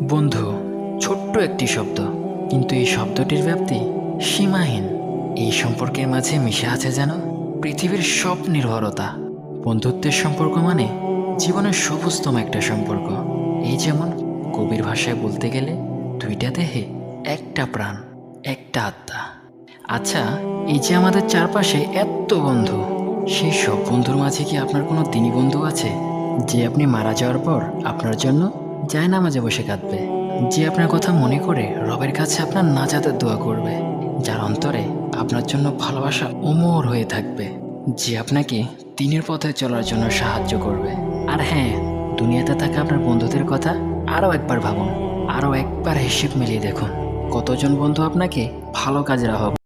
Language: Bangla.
বন্ধু ছোট্ট একটি শব্দ, কিন্তু এই শব্দটির ব্যাপ্তি সীমাহীন। এই সম্পর্কের মাঝে মিশে আছে যেন পৃথিবীর সব নির্ভরতা। বন্ধুত্বের সম্পর্ক মানে জীবনের সবুজতম একটা সম্পর্ক। এই যেমন কবির ভাষায় বলতে গেলে দুইটা দেহে একটা প্রাণ, একটা আত্মা। আচ্ছা, এই যে আমাদের চারপাশে এত বন্ধু, সেই সব বন্ধুর মাঝে কি আপনার কোনো দিনী বন্ধু আছে যে আপনি মারা যাওয়ার পর আপনার জন্য জায়নামাজে বসে কাঁদবে, যে আপনার কথা মনে করে রবের কাছে আপনার নাজাতের দোয়া করবে, যার অন্তরে আপনার জন্য ভালোবাসা অমর হয়ে থাকবে, যে আপনাকে দিনের পথে চলার জন্য সাহায্য করবে? আর হ্যাঁ, দুনিয়াতে থাকা আপনার বন্ধুদের কথা আরও একবার ভাবুন, আরও একবার হিসেব মিলিয়ে দেখুন কতজন বন্ধু আপনাকে ভালো কাজের আহ্বান